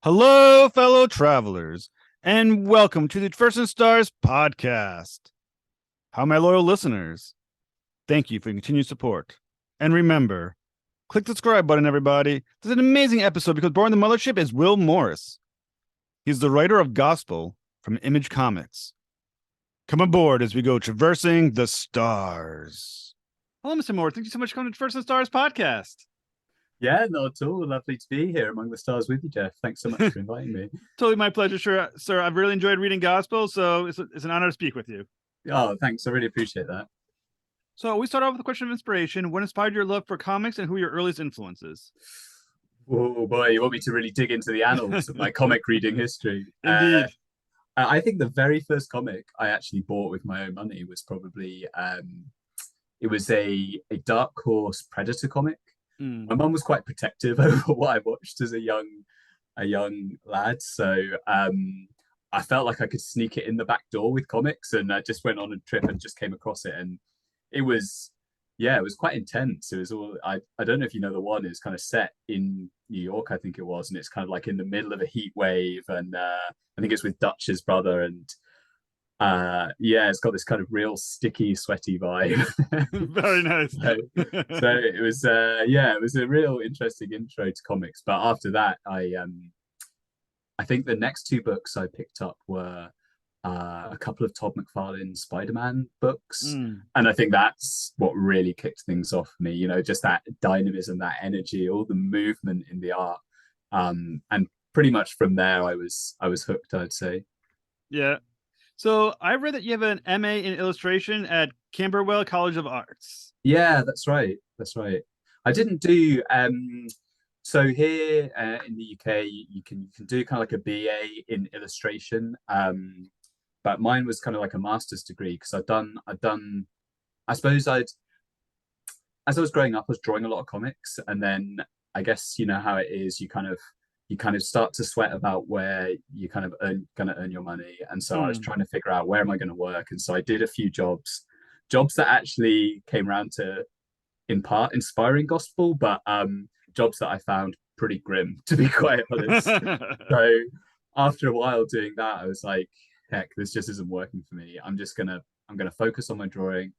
Hello, fellow travelers, and welcome to the First and Stars podcast. How, my loyal listeners, thank you for your continued support. And remember, click the subscribe button, everybody. This is an amazing episode because aboard the mothership is Will Morris. He's the writer of Gospel from Image Comics. Come aboard as we go traversing the stars. Hello, Mr. Morris. Thank you so much for coming to First and Stars podcast. Yeah, not at all. Lovely to be here among the stars with you, Jeff. Thanks so much for inviting me. Totally my pleasure, sir. I've really enjoyed reading Gospel, so it's an honor to speak with you. Oh, thanks. I really appreciate that. So we start off with a question of inspiration. What inspired your love for comics and who were your earliest influences? Oh boy, you want me to really dig into the annals of my comic reading history? Indeed. I think the very first comic I actually bought with my own money was probably it was a Dark Horse Predator comic. My mum was quite protective over what I watched as a young lad, so I felt like I could sneak it in the back door with comics, and I just went on a trip and just came across it, and it was it was quite intense. It was all I don't know if you know the one is kind of set in New York, I think it was, and it's kind of like in the middle of a heat wave, and I think it's with Dutch's brother, and it's got this kind of real sticky, sweaty vibe. Very nice. So it was it was a real interesting intro to comics. But after that, I think the next two books I picked up were a couple of Todd McFarlane Spider-Man books. And I think that's what really kicked things off for me, you know, just that dynamism, that energy, all the movement in the art. And pretty much from there I was hooked, I'd say. Yeah. So I read that you have an MA in illustration at Camberwell College of Arts. Yeah, that's right. That's right. I didn't do so here in the UK you can do kind of like a BA in illustration. But mine was kind of like a master's degree because I suppose I'd as I was growing up I was drawing a lot of comics, and then I guess you know how it is, you kind of start to sweat about where you kind of gonna earn your money. And so I was trying to figure out where am I going to work, and so I did a few jobs that actually came around to in part inspiring gospel, but jobs that I found pretty grim, to be quite honest. So after a while doing that, I was like, heck, this just isn't working for me. I'm gonna focus on my drawing.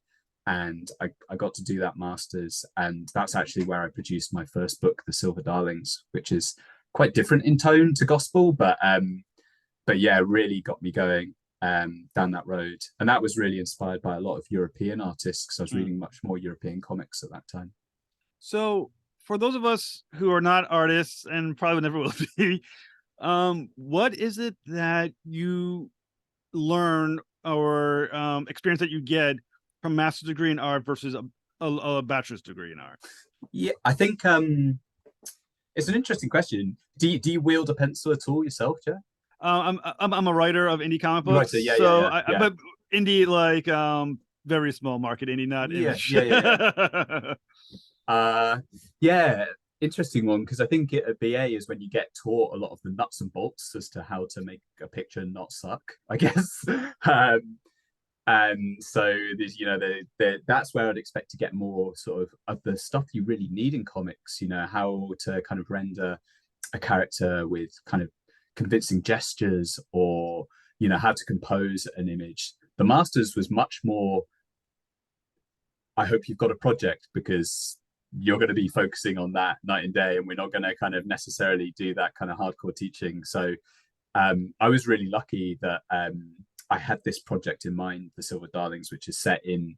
And I got to do that master's, and that's actually where I produced my first book, The Silver Darlings, which is quite different in tone to gospel, but yeah, really got me going down that road. And that was really inspired by a lot of European artists because I was reading much more European comics at that time. So for those of us who are not artists and probably never will be, what is it that you learn or experience that you get from master's degree in art versus a bachelor's degree in art? Yeah, I think it's an interesting question. Do you wield a pencil at all yourself, Jeff? I'm a writer of indie comic books, Writer, yeah, so yeah, yeah. but indie like very small market indie, not yeah. Yeah, interesting one, because I think a BA is when you get taught a lot of the nuts and bolts as to how to make a picture not suck, I guess. And so there's, you know, that's where I'd expect to get more sort of the stuff you really need in comics, you know, how to kind of render a character with kind of convincing gestures, or, you know, how to compose an image. The Masters was much more, I hope you've got a project because you're going to be focusing on that night and day, and we're not going to kind of necessarily do that kind of hardcore teaching. So I was really lucky that I had this project in mind, The Silver Darlings, which is set in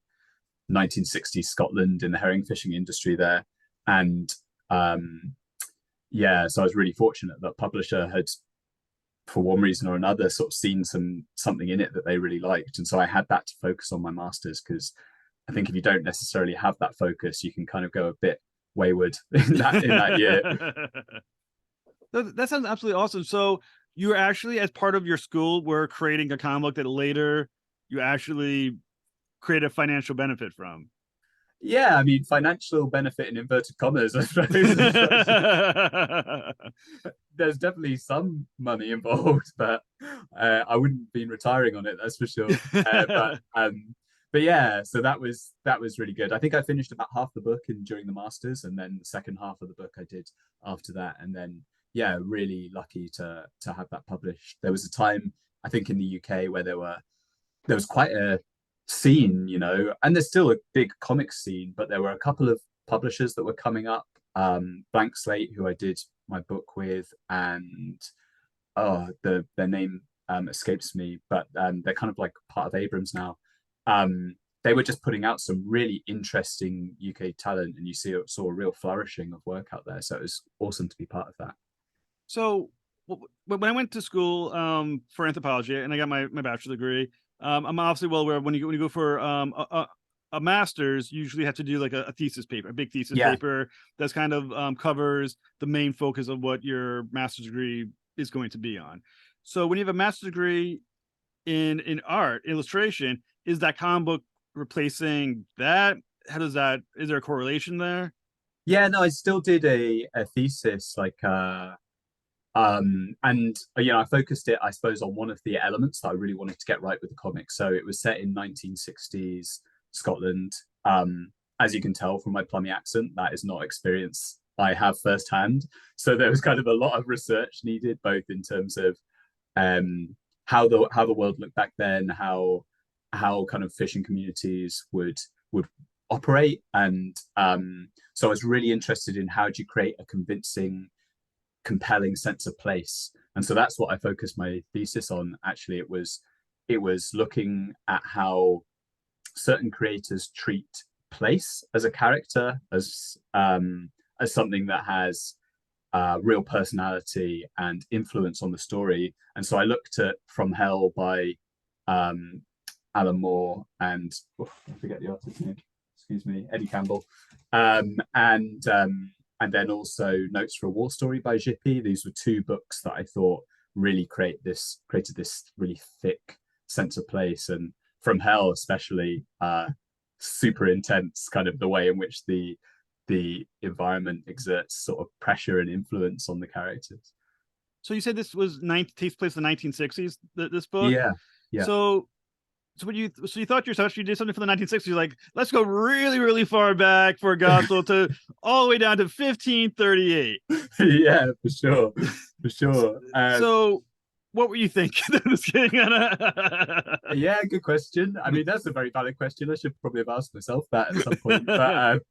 1960s Scotland in the herring fishing industry there. And so I was really fortunate that publisher had, for one reason or another, sort of seen something in it that they really liked. And so I had that to focus on my masters, because I think if you don't necessarily have that focus, you can kind of go a bit wayward in that year. That sounds absolutely awesome. So you actually, as part of your school, were creating a comic book that later you actually create a financial benefit from. Yeah, I mean, financial benefit in inverted commas, I suppose. There's definitely some money involved, but I wouldn't be retiring on it, that's for sure. But yeah, so that was really good. I think I finished about half the book during the masters, and then the second half of the book I did after that, and then yeah, really lucky to have that published. There was a time I think in the UK where there was quite a scene, and there's still a big comic scene, but there were a couple of publishers that were coming up. Blank Slate, who I did my book with, and their name escapes me, but they're kind of like part of Abrams now. They were just putting out some really interesting UK talent, and you saw a real flourishing of work out there. So it was awesome to be part of that. So when I went to school for anthropology and I got my bachelor's degree, I'm obviously well aware when you go for a master's, you usually have to do like a thesis paper, a big thesis Yeah, paper that's kind of covers the main focus of what your master's degree is going to be on. So when you have a master's degree in art illustration, is that comic book replacing that? How does that? Is there a correlation there? yeah. No, I still did a thesis and I focused it, I suppose, on one of the elements that I really wanted to get right with the comic. So it was set in 1960s Scotland. As you can tell from my plummy accent, that is not experience I have firsthand. So there was kind of a lot of research needed, both in terms of um, how the world looked back then, how kind of fishing communities would operate, and so I was really interested in how do you create a convincing, compelling sense of place. And so that's what I focused my thesis on. Actually, it was looking at how certain creators treat place as a character, as something that has real personality and influence on the story. And so I looked at From Hell by um, Alan Moore and I forget the artist's name. Excuse me, Eddie Campbell, and then also Notes for a War Story by Jippy. These were two books that I thought really created this really thick sense of place. And From Hell, especially, super intense, kind of the way in which the environment exerts sort of pressure and influence on the characters. So you said this takes place in the 1960s. This book. Yeah, yeah. So you thought yourself you did something for the 1960s, like let's go really really far back for gospel to all the way down to 1538. Yeah, for sure, for sure. So what were you thinking? Yeah, good question. I mean, that's a very valid question. I should probably have asked myself that at some point. But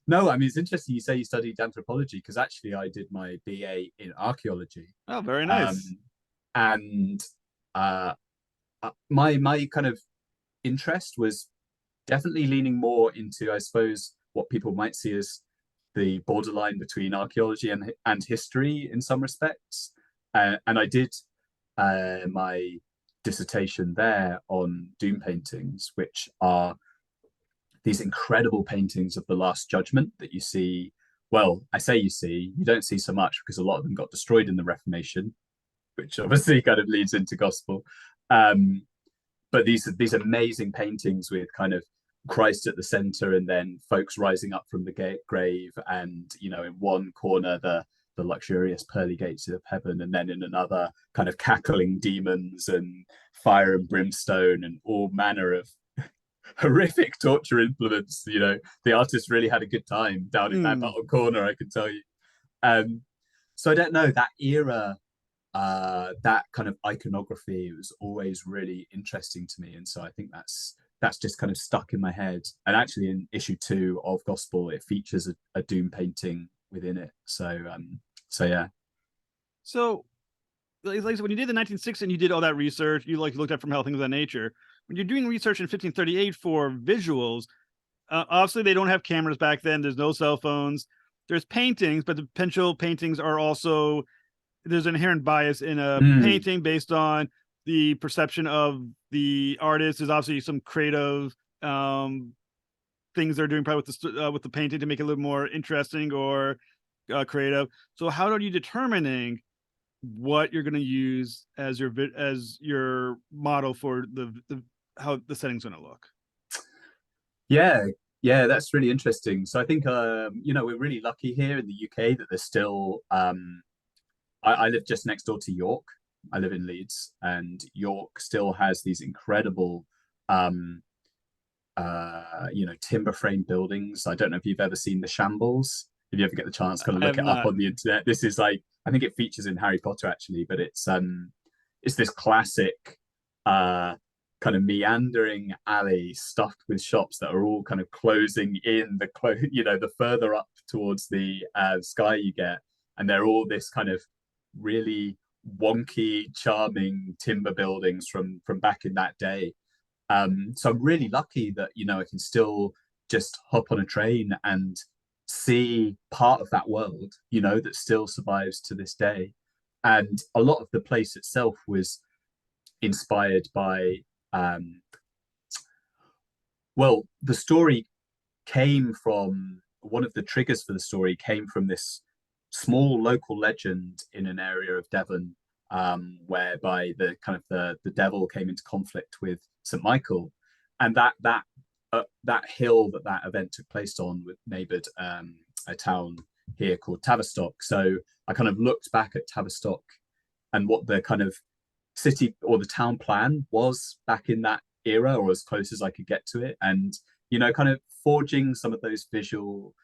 no, I mean, it's interesting you say you studied anthropology, because actually I did my BA in archaeology. Oh, very Um, nice. and uh, my kind of interest was definitely leaning more into, I suppose, what people might see as the borderline between archaeology and history in some respects. And I did my dissertation there on doom paintings, which are these incredible paintings of the Last Judgment that you see. Well, I say you don't see so much because a lot of them got destroyed in the Reformation, which obviously kind of leads into gospel. Um, but these amazing paintings with kind of Christ at the center, and then folks rising up from the grave, and in one corner the luxurious pearly gates of heaven, and then in another kind of cackling demons and fire and brimstone and all manner of horrific torture implements. The artist really had a good time down in that Mm. bottom corner, I can tell you. So I don't know, that era, that kind of iconography was always really interesting to me, and so I think that's just kind of stuck in my head. And actually, in issue 2 of Gospel, it features a doom painting within it. So yeah. So like when you did the 1960s and you did all that research, you looked at From Hell, things of that nature. When you're doing research in 1538 for visuals, obviously they don't have cameras back then. There's no cell phones. There's paintings, but the potential paintings are also, there's an inherent bias in a Mm. painting based on the perception of the artist. There's obviously some creative things they're doing probably with the painting to make it a little more interesting or creative. So how are you determining what you're going to use as your model for the how the setting's going to look? Yeah, yeah, that's really interesting. So I think we're really lucky here in the UK that there's still I live just next door to York. I live in Leeds, and York still has these incredible timber frame buildings. I don't know if you've ever seen the Shambles. if you ever get the chance, kind of I look have it up not. on the internet. This is like, I think it features in Harry Potter actually, but it's this classic kind of meandering alley stuffed with shops that are all kind of closing in the further up towards the sky you get, and they're all this kind of really wonky, charming timber buildings from back in that day. So I'm really lucky that I can still just hop on a train and see part of that world, that still survives to this day. And a lot of the place itself was inspired by, um, well, the story came from one of the triggers for the story came from this small local legend in an area of Devon, whereby the devil came into conflict with St. Michael, and that hill that event took place on with neighboured a town here called Tavistock. So I kind of looked back at Tavistock and what the kind of city or the town plan was back in that era, or as close as I could get to it, and kind of forging some of those visual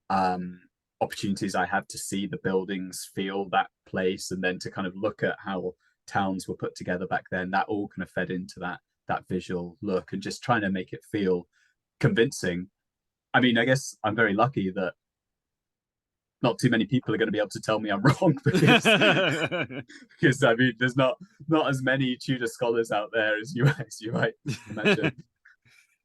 um, opportunities I had to see the buildings, feel that place, and then to kind of look at how towns were put together back then. That all kind of fed into that visual look, and just trying to make it feel convincing. I mean, I guess I'm very lucky that not too many people are going to be able to tell me I'm wrong, because I mean, there's not as many Tudor scholars out there as you might imagine.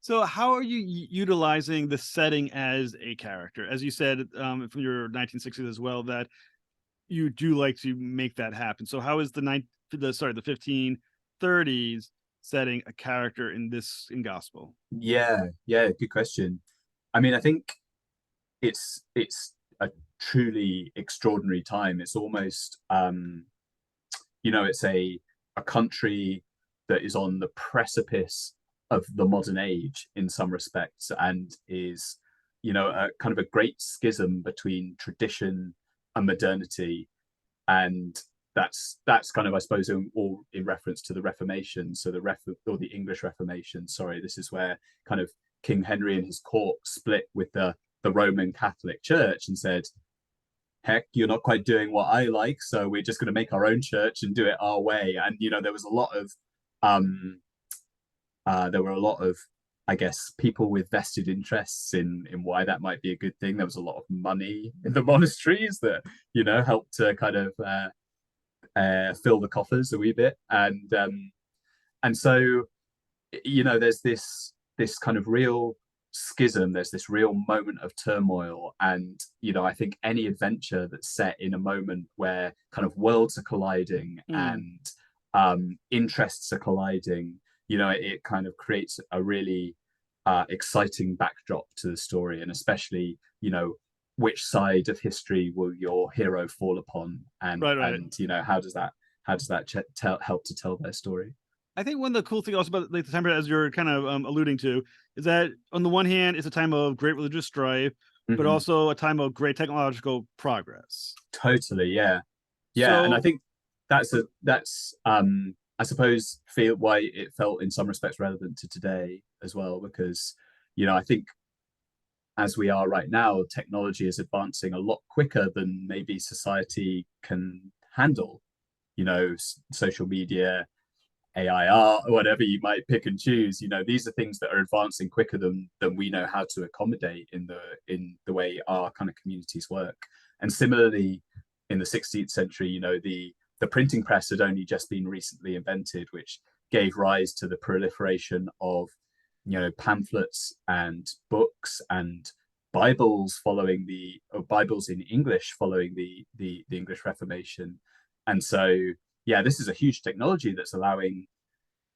So how are you utilizing the setting as a character? As you said, from your 1960s as well, that you do like to make that happen. So how is the 1530s setting a character in gospel? Yeah, good question. I mean, I think it's a truly extraordinary time. It's almost it's a country that is on the precipice of the modern age in some respects, and is a kind of a great schism between tradition and modernity. And that's kind of, I suppose, all in reference to the Reformation. So the English Reformation, sorry. This is where kind of King Henry and his court split with the Roman Catholic Church and said, heck, you're not quite doing what I like, so we're just going to make our own church and do it our way. And there was a lot of there were a lot of, I guess, people with vested interests in why that might be a good thing. There was a lot of money in the monasteries that helped to kind of fill the coffers a wee bit, and so there's this kind of real schism. There's this real moment of turmoil, and I think any adventure that's set in a moment where kind of worlds are colliding and interests are colliding, it kind of creates a really exciting backdrop to the story, and especially which side of history will your hero fall upon, and Right. and how does that help to tell their story. I think one of the cool things also about like the time period, as you're kind of alluding to, is that on the one hand, it's a time of great religious strife, but also a time of great technological progress. Totally, yeah. And I So think that's I suppose feel why it felt in some respects relevant to today as well, because I think as we are right now, technology is advancing a lot quicker than maybe society can handle. Social media, AI art, or whatever you might pick and choose. These are things that are advancing quicker than we know how to accommodate in the way our kind of communities work. And similarly, in the 16th century, the printing press had only just been recently invented, which gave rise to the proliferation of pamphlets and books and Bibles in English following the English Reformation. And so this is a huge technology that's allowing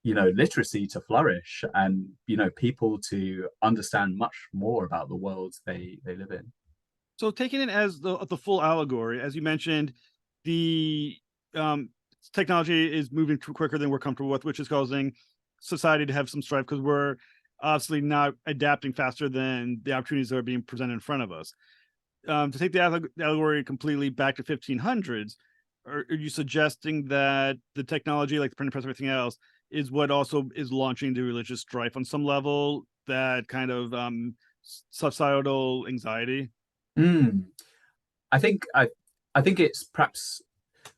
literacy to flourish, and people to understand much more about the world they live in. So taking it as the full allegory, as you mentioned, the technology is moving quicker than we're comfortable with, which is causing society to have some strife because we're obviously not adapting faster than the opportunities that are being presented in front of us. To take the allegory completely back to 1500s, are you suggesting that the technology, like the printing press, and everything else, is what also is launching the religious strife on some level? That kind of societal anxiety. I think it's perhaps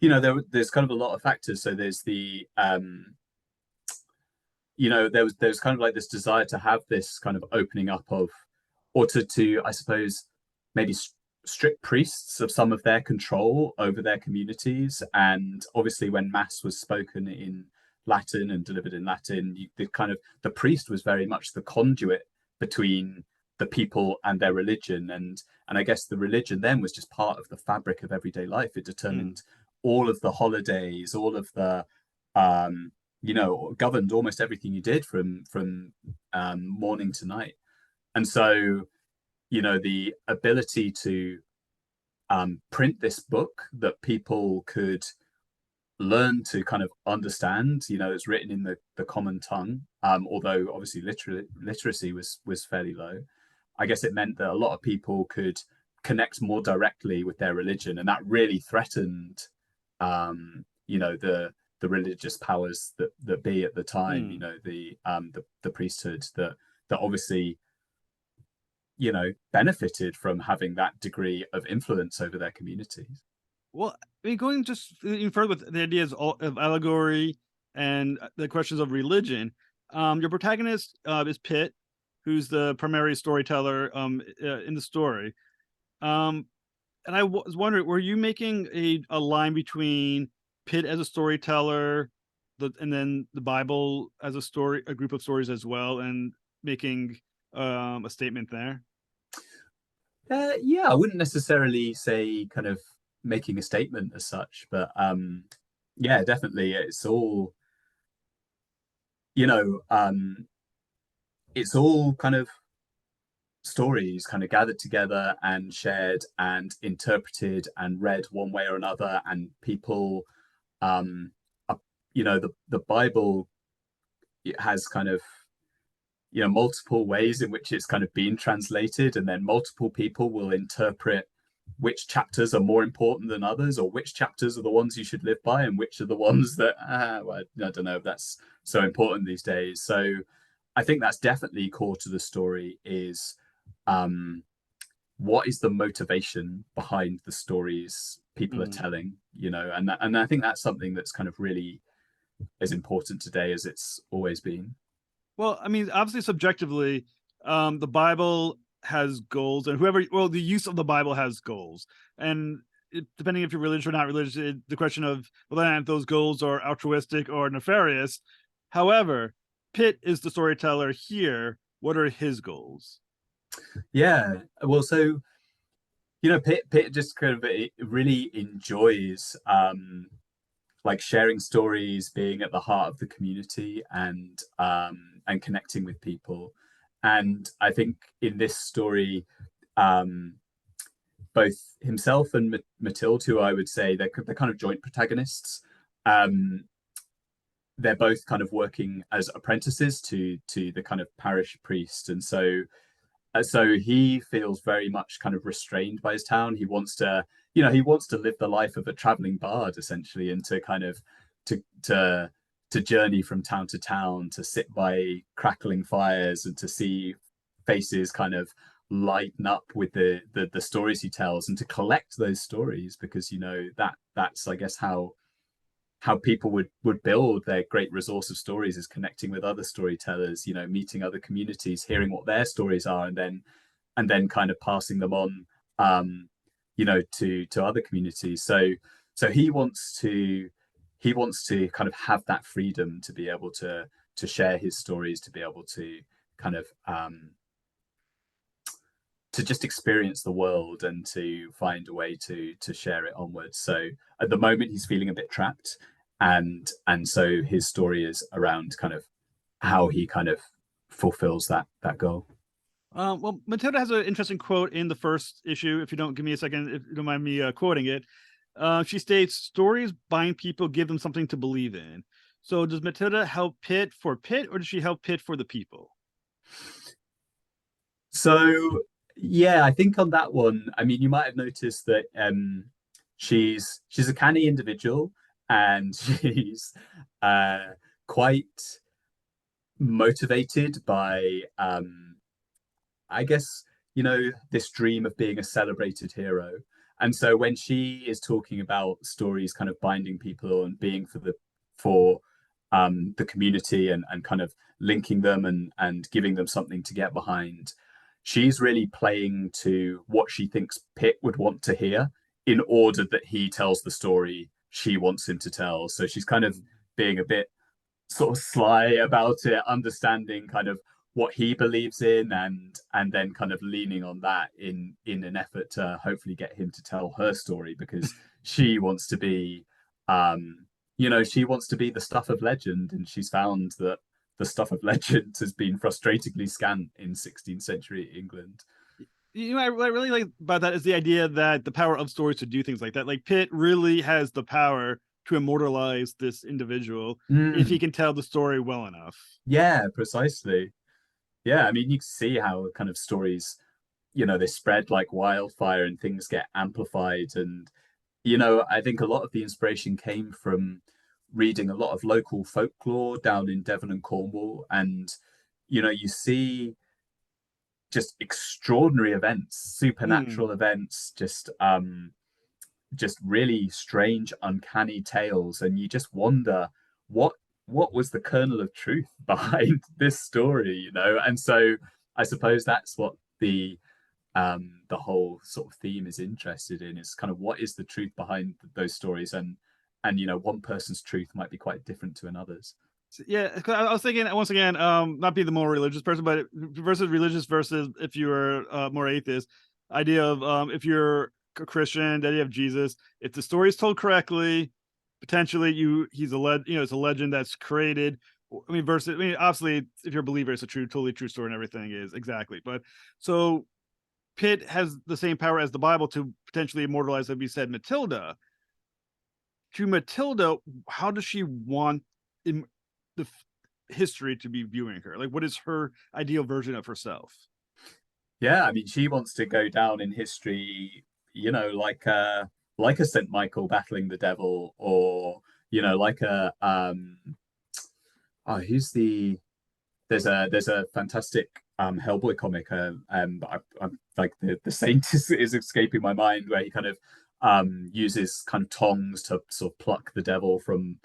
there's kind of a lot of factors. So there's the there was kind of like this desire to have this kind of opening up of, or to I suppose maybe strip priests of some of their control over their communities. And obviously when mass was spoken in Latin and delivered in Latin, the priest was very much the conduit between the people and their religion. And I guess the religion then was just part of the fabric of everyday life. It Mm. determined all of the holidays, all of the um governed almost everything you did from morning to night. And so, the ability to print this book that people could learn to kind of understand, it's written in the common tongue, although obviously literacy was fairly low. I guess it meant that a lot of people could connect more directly with their religion, and that really threatened, the religious powers that be at the time. Mm. The priesthood that obviously benefited from having that degree of influence over their communities. Well, I mean, going just even further with the ideas of allegory and the questions of religion, your protagonist is Pitt, who's the primary storyteller in the story. Um, and I was wondering, were you making a line between Pitt as a storyteller, and then the Bible as a group of stories as well, and making a statement there? Yeah, I wouldn't necessarily say kind of making a statement as such, but yeah, definitely, you know, um, it's all kind of stories kind of gathered together and shared and interpreted and read one way or another, and people, um, the Bible, it has kind of multiple ways in which it's kind of been translated, and then multiple people will interpret which chapters are more important than others, or which chapters are the ones you should live by and which are the ones that well, I don't know if that's so important these days. So I think that's definitely core to the story is, um what is the motivation behind the stories people are Mm. telling, and I think that's something that's kind of really as important today as it's always been. Well, I mean, obviously, subjectively, the Bible has goals, and the use of the Bible has goals, and depending if you're religious or not religious, the question of whether or not those goals are altruistic or nefarious. However, Pitt is the storyteller here. What are his goals? Yeah, well, so Pitt just kind of really enjoys like sharing stories, being at the heart of the community, and connecting with people. And I think in this story, um, both himself and Matilde, who I would say they're kind of joint protagonists. Um, they're both kind of working as apprentices to the kind of parish priest, and so he feels very much kind of restrained by his town. He wants to live the life of a traveling bard essentially, and to kind of to journey from town to town, to sit by crackling fires and to see faces kind of lighten up with the stories he tells, and to collect those stories, because that's I guess how people would build their great resource of stories, is connecting with other storytellers, meeting other communities, hearing what their stories are, and then kind of passing them on, to other communities. So he wants to kind of have that freedom to be able to share his stories, to be able to kind of to just experience the world and to find a way to share it onwards. So at the moment he's feeling a bit trapped, and so his story is around kind of how he kind of fulfills that goal. Well, Matilda has an interesting quote in the first issue. If you don't give me a second, if you don't mind me quoting it, she states, "Stories bind people, give them something to believe in." So, does Matilda help Pitt for Pitt, or does she help Pitt for the people? So yeah, I think on that one, I mean, you might have noticed that she's a canny individual, and she's uh quite motivated by, I guess, this dream of being a celebrated hero. And so when she is talking about stories kind of binding people and being for the community and kind of linking them and giving them something to get behind, she's really playing to what she thinks Pitt would want to hear in order that he tells the story she wants him to tell. So she's kind of being a bit sort of sly about it, understanding kind of what he believes in and then kind of leaning on that in an effort to hopefully get him to tell her story because she wants to be she wants to be the stuff of legend, and she's found that the stuff of legend has been frustratingly scant in 16th century England. What I really like about that is the idea that the power of stories to do things like that. Like Pitt really has the power to immortalize this individual if he can tell the story well enough. Yeah, precisely. Yeah, I mean, you can see how kind of stories, they spread like wildfire and things get amplified. And, I think a lot of the inspiration came from reading a lot of local folklore down in Devon and Cornwall. And, you see just extraordinary events, supernatural events, just really strange, uncanny tales, and you just wonder what what was the kernel of truth behind this story, And so I suppose that's what the whole sort of theme is interested in, is kind of what is the truth behind those stories, and one person's truth might be quite different to another's. Yeah, I was thinking once again, not be the more religious person, but versus religious versus if you were more atheist. Idea of if you're a Christian, the idea of Jesus. If the story is told correctly, potentially he's it's a legend that's created. I mean, obviously, if you're a believer, it's a totally true story, and everything is exactly. But so Pitt has the same power as the Bible to potentially immortalize, like we said, Matilda. To Matilda, how does she want the history to be viewing her? Like, what is her ideal version of herself? Yeah, I mean, she wants to go down in history, like a Saint Michael battling the devil, or like a oh, who's the there's a fantastic Hellboy comic, but I'm like the saint is escaping my mind, where he kind of uses kind of tongs to sort of pluck the devil from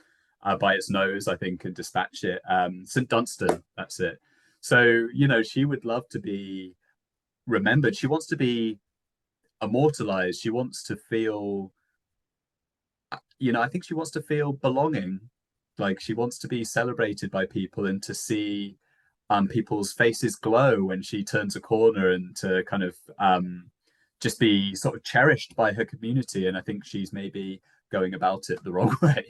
by its nose, I think, and dispatch it. St. Dunstan, that's it. So she would love to be remembered. She wants to be immortalized. She wants to feel, I think she wants to feel belonging. Like she wants to be celebrated by people and to see people's faces glow when she turns a corner, and to kind of just be sort of cherished by her community. And I think she's maybe going about it the wrong way.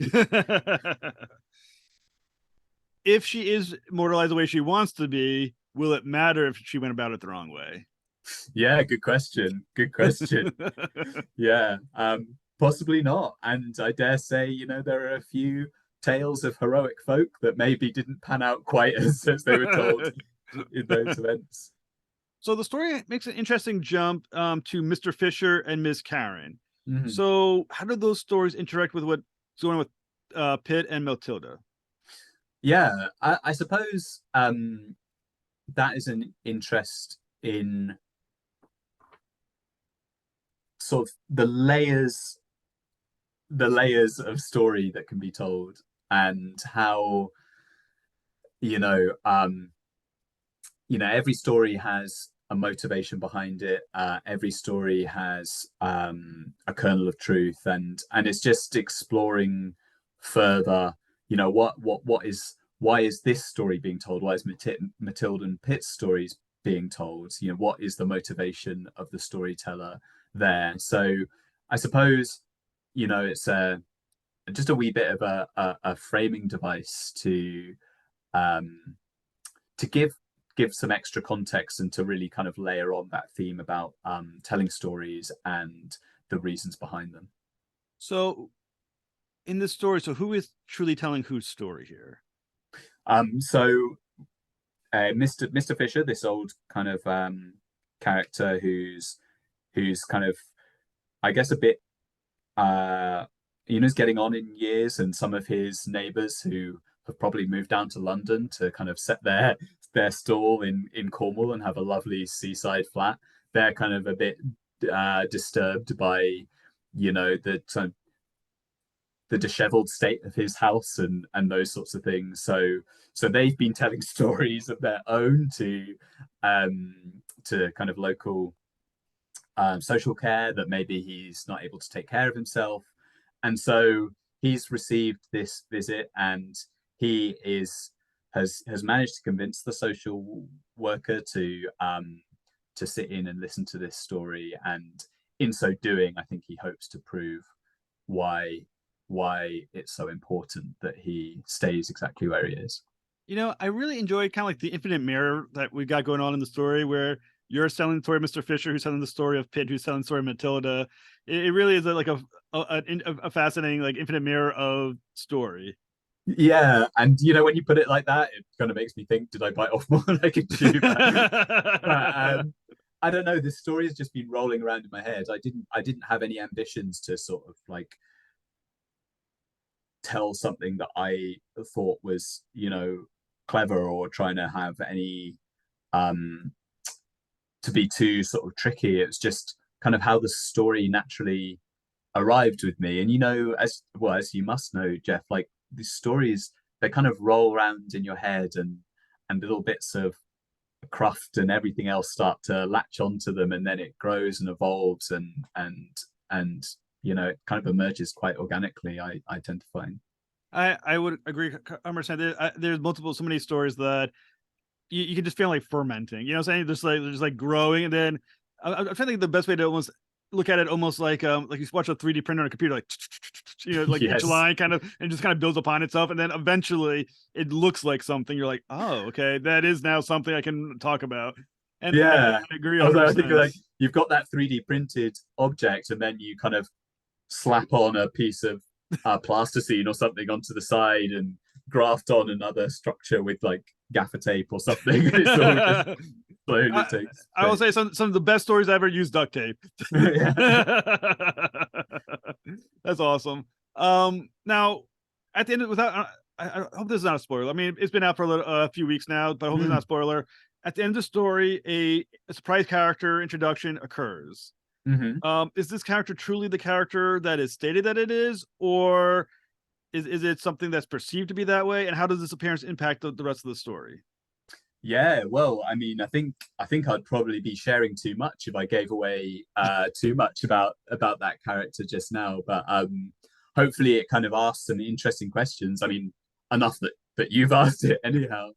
If she is immortalized the way she wants to be, will it matter if she went about it the wrong way? Yeah, good question. Good question. Yeah, possibly not. And I dare say, there are a few tales of heroic folk that maybe didn't pan out quite as they were told in those events. So the story makes an interesting jump to Mr. Fisher and Ms. Karen. Mm-hmm. So how do those stories interact with what's going on with Pitt and Matilda? Yeah, I suppose that is an interest in sort of the layers of story that can be told, and how every story has a motivation behind it. Every story has a kernel of truth, and it's just exploring further. What is why is this story being told? Why is Matilda and Pitt's stories being told? What is the motivation of the storyteller there? So I suppose it's just a wee bit of a framing device um, to give some extra context, and to really kind of layer on that theme about telling stories and the reasons behind them. So in this story, so who is truly telling whose story here? So Mr. Fisher, this old kind of character who's kind of, I guess, a bit is getting on in years, and some of his neighbors who have probably moved down to London to kind of set their stall in Cornwall and have a lovely seaside flat. They're kind of a bit disturbed by, the disheveled state of his house and those sorts of things. So they've been telling stories of their own to kind of local social care, that maybe he's not able to take care of himself. And so he's received this visit, and he has managed to convince the social worker to sit in and listen to this story. And in so doing, I think he hopes to prove why it's so important that he stays exactly where he is. I really enjoy kind of like the infinite mirror that we got going on in the story, where you're telling the story of Mr. Fisher, who's telling the story of Pitt, who's telling the story of Matilda. It really is like a fascinating, like, infinite mirror of story. Yeah, and when you put it like that, it kind of makes me think, did I bite off more than I could chew? But I don't know. This story has just been rolling around in my head. I didn't have any ambitions to sort of like tell something that I thought was, clever, or trying to have any to be too sort of tricky. It's just kind of how the story naturally arrived with me. And as you must know, Jeff, like, these stories, they kind of roll around in your head, and little bits of craft and everything else start to latch onto them, and then it grows and evolves, and it kind of emerges quite organically. I tend to find. I would agree 100%. There's so many stories that you can just feel like fermenting. You know what I'm saying? There's like growing, and then I'm trying to think of the best way to almost look at it, almost like you watch a 3D printer on a computer, like like each Yes. line kind of, and just kind of builds upon itself, and then eventually it looks like something. You're like, oh, okay, that is now something I can talk about. And Yeah. I agree Although I think 100%. like you've got that 3D printed object, and then you kind of slap on a piece of plasticine or something onto the side, and graft on another structure with like gaffer tape or something. It's all just slowly takes. I will say some of the best stories I ever used duct tape. That's awesome. Now, at the end, without, I hope this is not a spoiler. I mean, it's been out for a few weeks now, but I hope it's not a spoiler. At the end of the story, a surprise character introduction occurs. Is this character truly the character that is stated that it is, or is it something that's perceived to be that way? And how does this appearance impact the rest of the story? Yeah, well, I mean, I think I'd probably be sharing too much if I gave away too much about that character just now. But hopefully it kind of asks some interesting questions. I mean, enough that you've asked it anyhow.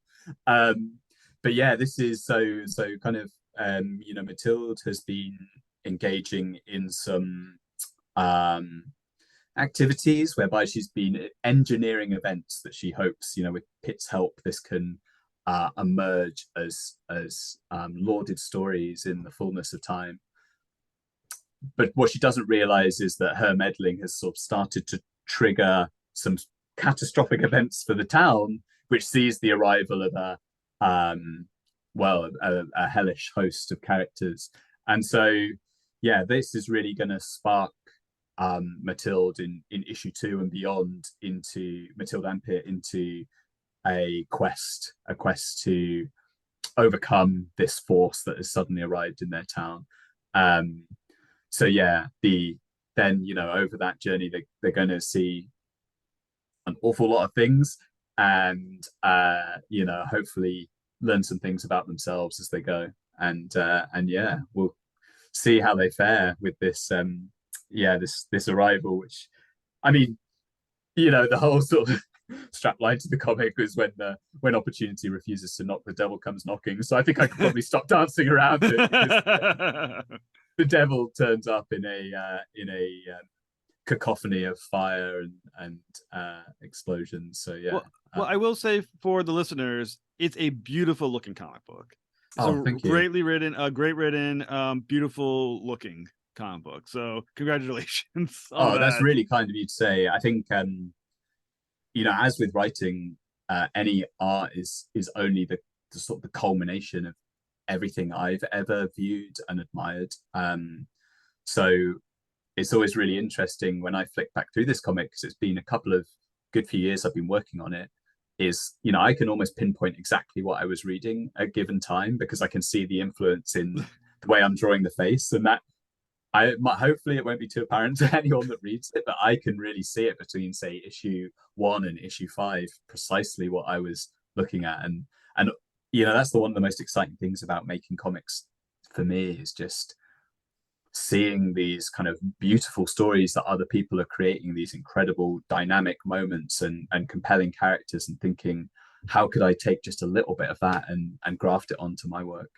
But yeah, this is so kind of Matilda has been engaging in some activities whereby she's been engineering events that she hopes, with Pitt's help, this can emerge as lauded stories in the fullness of time. But what she doesn't realize is that her meddling has sort of started to trigger some catastrophic events for the town, which sees the arrival of a hellish host of characters. And so, yeah, this is really going to spark Matilda in issue 2 and beyond, into Matilda and Pitt into a quest to overcome this force that has suddenly arrived in their town. So yeah, over that journey, they're going to see an awful lot of things, and hopefully learn some things about themselves as they go. And yeah, we'll see how they fare with this this arrival, which, I mean, the whole sort of strap line to the comic is when opportunity refuses to knock, the devil comes knocking. So I think I could probably stop dancing around it, because the devil turns up in a cacophony of fire and explosions. So yeah. Well, I will say for the listeners, it's a beautiful looking comic book. It's thank you. Great written, beautiful looking comic book. So congratulations. That's really kind of you to say. I think as with writing, any art is only the sort of the culmination of everything I've ever viewed and admired. So it's always really interesting when I flick back through this comic, because it's been a couple of good few years I've been working on it. Is I can almost pinpoint exactly what I was reading at a given time, because I can see the influence in the way I'm drawing the face, and hopefully it won't be too apparent to anyone that reads it, but I can really see it between, say, issue 1 and issue 5, precisely what I was looking at. And that's one of the most exciting things about making comics for me, is just seeing these kind of beautiful stories that other people are creating, these incredible dynamic moments and compelling characters, and thinking, how could I take just a little bit of that and graft it onto my work?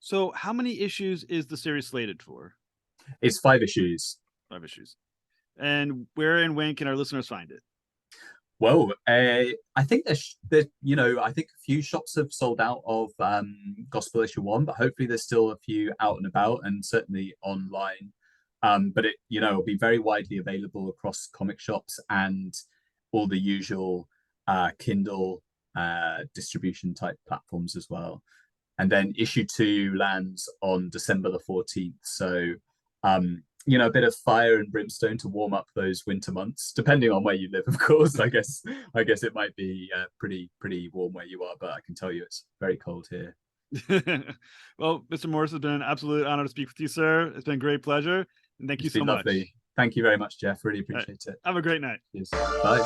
So how many issues is the series slated for? It's 5 issues. 5 issues. And where and when can our listeners find it? Well, I think I think a few shops have sold out of Gospel Issue 1, but hopefully there's still a few out and about, and certainly online. But it'll be very widely available across comic shops and all the usual Kindle distribution type platforms as well. And then issue 2 lands on December the 14th. So a bit of fire and brimstone to warm up those winter months, depending on where you live, of course. I guess it might be pretty warm where you are, but I can tell you it's very cold here. Well, Mr. Morris, it's been an absolute honor to speak with you, sir. It's been a great pleasure, and thank you so much. Lovely. Thank you very much, Jeff. Really appreciate it. Have a great night. Cheers. Bye.